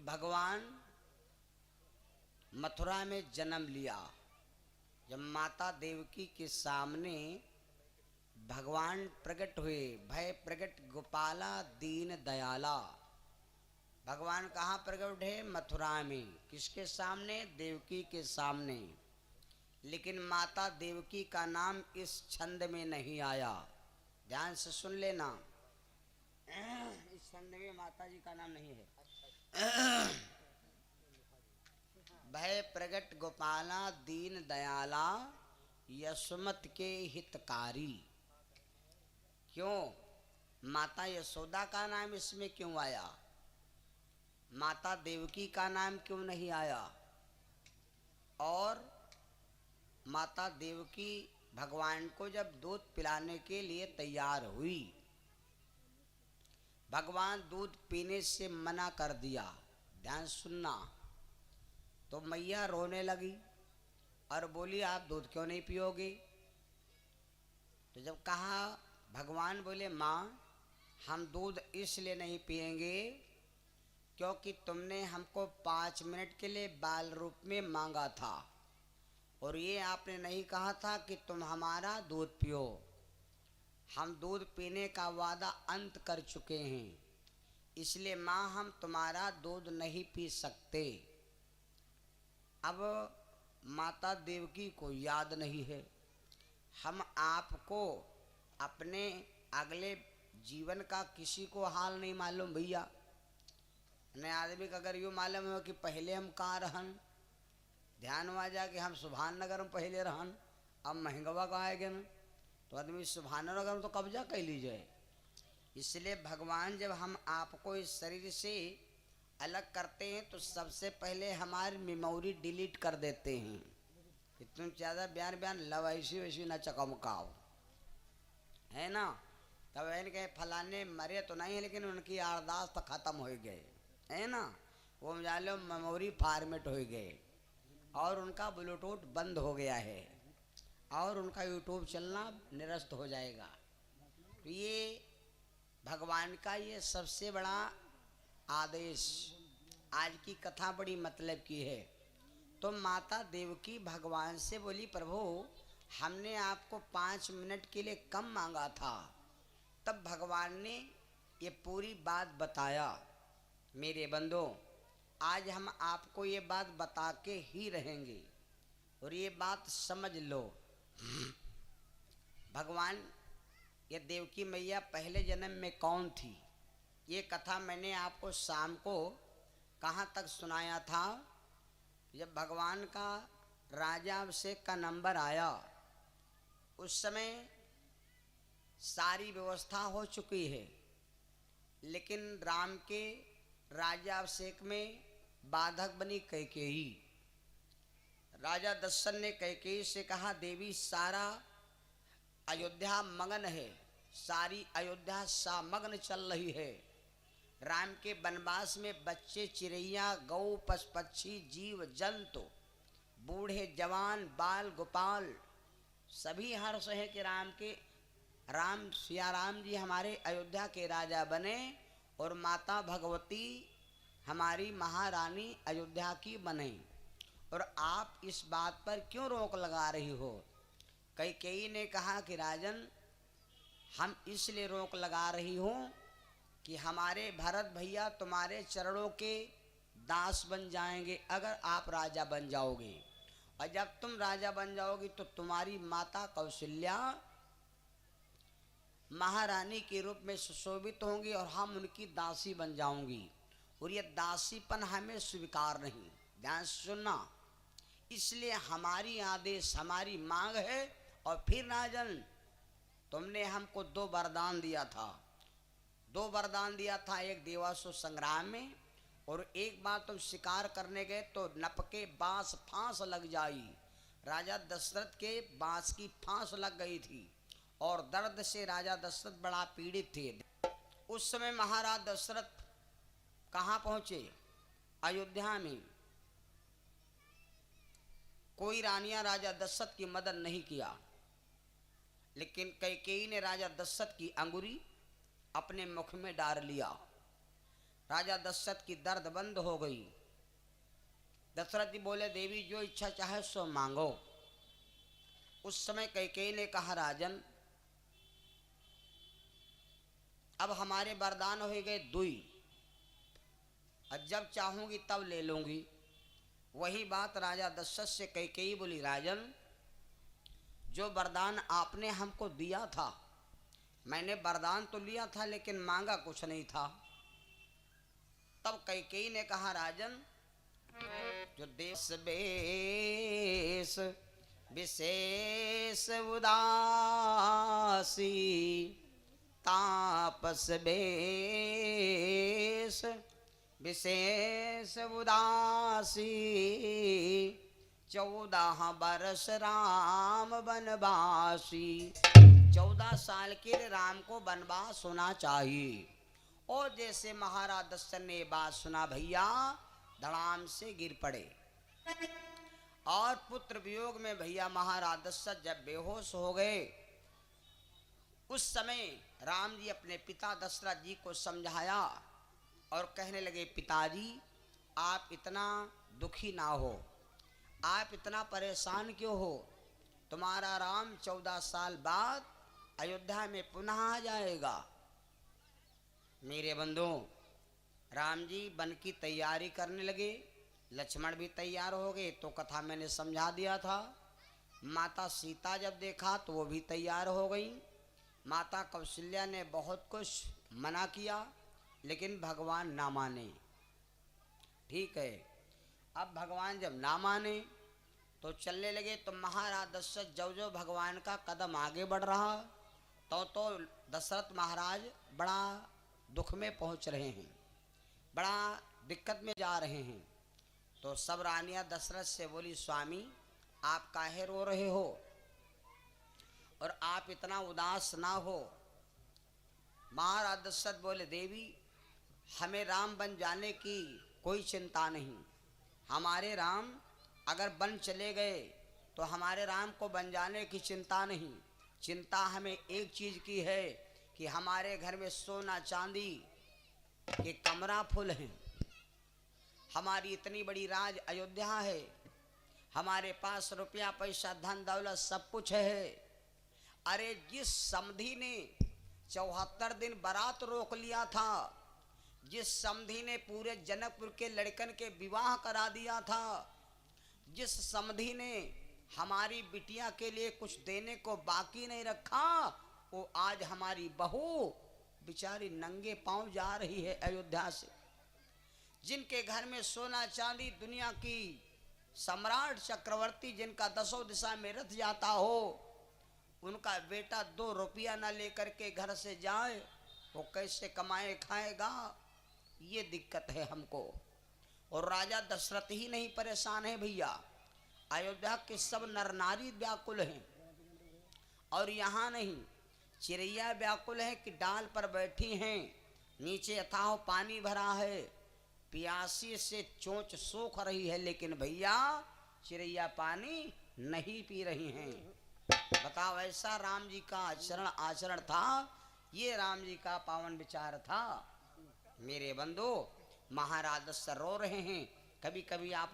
भगवान मथुरा में जन्म लिया। जब माता देवकी के सामने भगवान प्रकट हुए, भय प्रकट गोपाला दीन दयाला। भगवान कहाँ प्रकट है? मथुरा में। किसके सामने? देवकी के सामने। लेकिन माता देवकी का नाम इस छंद में नहीं आया। ध्यान से सुन लेना, इस छंद में माता जी का नाम नहीं है। भय प्रगट गोपाला दीन दयाला यशोमत के हितकारी। क्यों? माता यशोदा का नाम इसमें क्यों आया? माता देवकी का नाम क्यों नहीं आया? और माता देवकी भगवान को जब दूध पिलाने के लिए तैयार हुई, भगवान दूध पीने से मना कर दिया। ध्यान सुनना। तो मैया रोने लगी और बोली आप दूध क्यों नहीं पियोगे? तो जब कहा, भगवान बोले माँ हम दूध इसलिए नहीं पिएंगे क्योंकि तुमने हमको 5 मिनट के लिए बाल रूप में मांगा था और ये आपने नहीं कहा था कि तुम हमारा दूध पियो। हम दूध पीने का वादा अंत कर चुके हैं, इसलिए माँ हम तुम्हारा दूध नहीं पी सकते। अब माता देवकी को याद नहीं है। हम आपको अपने अगले जीवन का किसी को हाल नहीं मालूम भैया। न आदमी का अगर यूँ मालूम हो कि पहले हम कहाँ रहन, ध्यान में आ जा कि हम सुभान नगर में पहले रहन, अब महंगवा का आएगा न, तो आदमी सुभान नगर में तो कब्जा कर लीजिए। इसलिए भगवान जब हम आपको इस शरीर से अलग करते हैं तो सबसे पहले हमारी मेमोरी डिलीट कर देते हैं कि तुम ज़्यादा बयान बयान लव ऐसी वैसी ना चकमकाओ, है ना। तब इनके फलाने मरे तो नहीं है लेकिन उनकी अरदास तो ख़त्म हो गए, है ना। वो जान लो मेमोरी फॉर्मेट हो गए और उनका ब्लूटूथ बंद हो गया है और उनका यूट्यूब चलना निरस्त हो जाएगा। तो ये भगवान का ये सबसे बड़ा आदेश। आज की कथा बड़ी मतलब की है। तो माता देवकी भगवान से बोली प्रभु हमने आपको 5 मिनट के लिए कम मांगा था। तब भगवान ने ये पूरी बात बताया। मेरे बंदो आज हम आपको ये बात बता के ही रहेंगे और ये बात समझ लो। भगवान ये देवकी मैया पहले जन्म में कौन थी? ये कथा मैंने आपको शाम को कहाँ तक सुनाया था? जब भगवान का राजा अभिषेक का नंबर आया उस समय सारी व्यवस्था हो चुकी है, लेकिन राम के राजा अभिषेक में बाधक बनी कैकेयी। राजा दशरथ ने कैकेयी से कहा देवी सारा अयोध्या मगन है, सारी अयोध्या सामग्न चल रही है। राम के वनवास में बच्चे चिड़ैया गौ पशु पक्षी जीव जंतु बूढ़े जवान बाल गोपाल सभी हर्ष है कि राम सिया राम जी हमारे अयोध्या के राजा बने और माता भगवती हमारी महारानी अयोध्या की बने। और आप इस बात पर क्यों रोक लगा रही हो? कैकेयी ने कहा कि राजन हम इसलिए रोक लगा रही हूँ कि हमारे भरत भैया तुम्हारे चरणों के दास बन जाएंगे अगर आप राजा बन जाओगे, और जब तुम राजा बन जाओगी तो तुम्हारी माता कौशल्या महारानी के रूप में सुशोभित होंगी और हम उनकी दासी बन जाऊंगी और ये दासीपन हमें स्वीकार नहीं। ध्यान सुनना। इसलिए हमारी आदेश हमारी मांग है। और फिर राजन तुमने हमको 2 वरदान दिया था। 2 वरदान दिया था, एक देवासुर संग्राम में और एक बार तुम शिकार करने गए तो नपके बांस फांस लग जाई। राजा दशरथ के बांस की फांस लग गई थी और दर्द से राजा दशरथ बड़ा पीड़ित थे। उस समय महाराज दशरथ कहाँ पहुँचे? अयोध्या में। कोई रानियां राजा दशरथ की मदद नहीं किया, लेकिन कैकेयी ने राजा दशरथ की अंगुरी अपने मुख में डाल लिया। राजा दशरथ की दर्द बंद हो गई। दशरथ जी बोले देवी जो इच्छा चाहे सो मांगो। उस समय कैकेयी ने कहा राजन अब हमारे वरदान हो गए दुई, और जब चाहूंगी तब ले लूंगी। वही बात राजा दशरथ से कैकेयी बोली राजन जो वरदान आपने हमको दिया था, मैंने वरदान तो लिया था लेकिन मांगा कुछ नहीं था। तब कैकेयी ने कहा राजन जो देश बेश विशेष उदासी, तापस बेश विशेष उदासी, 14 बरस राम वनवासी। 14 साल के राम को वनवास होना चाहिए। और जैसे महाराज दशरथ ने बात सुना भैया धड़ाम से गिर पड़े। और पुत्र वियोग में भैया महाराज दशरथ जब बेहोश हो गए, उस समय राम जी अपने पिता दशरथ जी को समझाया और कहने लगे पिताजी आप इतना दुखी ना हो, आप इतना परेशान क्यों हो, तुम्हारा राम 14 साल बाद अयोध्या में पुनः आ जाएगा। मेरे बंधु राम जी वन की तैयारी करने लगे, लक्ष्मण भी तैयार हो गए, तो कथा मैंने समझा दिया था। माता सीता जब देखा तो वो भी तैयार हो गई। माता कौशल्या ने बहुत कुछ मना किया लेकिन भगवान ना माने। ठीक है, अब भगवान जब ना माने तो चलने लगे। तो महाराज दशरथ जो जो भगवान का कदम आगे बढ़ रहा तो दशरथ महाराज बड़ा दुख में पहुंच रहे हैं, बड़ा दिक्कत में जा रहे हैं। तो सब रानियां दशरथ से बोली स्वामी आप काहे रो रहे हो और आप इतना उदास ना हो। महाराज दशरथ बोले देवी हमें राम बन जाने की कोई चिंता नहीं, हमारे राम अगर बन चले गए तो हमारे राम को बन जाने की चिंता नहीं। चिंता हमें एक चीज की है कि हमारे घर में सोना चांदी के कमरा फुल हैं, हमारी इतनी बड़ी राज अयोध्या है, हमारे पास रुपया पैसा धन दौलत सब कुछ है। अरे जिस समधी ने 74 दिन बारात रोक लिया था, जिस समधी ने पूरे जनकपुर के लड़कन के विवाह करा दिया था, जिस समधी ने हमारी बिटिया के लिए कुछ देने को बाकी नहीं रखा, वो आज हमारी बहू बेचारी नंगे पांव जा रही है अयोध्या से। जिनके घर में सोना चांदी दुनिया की सम्राट चक्रवर्ती जिनका 10 दिशा में रथ जाता हो, उनका बेटा 2 रुपया न लेकर के घर से जाए, वो कैसे कमाए खाएगा, ये दिक्कत है हमको। और राजा दशरथ ही नहीं परेशान है भैया, अयोध्या के सब नर नारी व्याकुल हैं। और यहाँ नहीं, चिड़ैया व्याकुल है कि डाल पर बैठी हैं, नीचे अथाह पानी भरा है, प्यासी से चोंच सूख रही है, लेकिन भैया चिड़ैया पानी नहीं पी रही हैं। बताओ ऐसा राम जी का आचरण था, ये राम जी का पावन विचार था। मेरे बंधु महाराज दशरथ रो रहे हैं। कभी कभी आप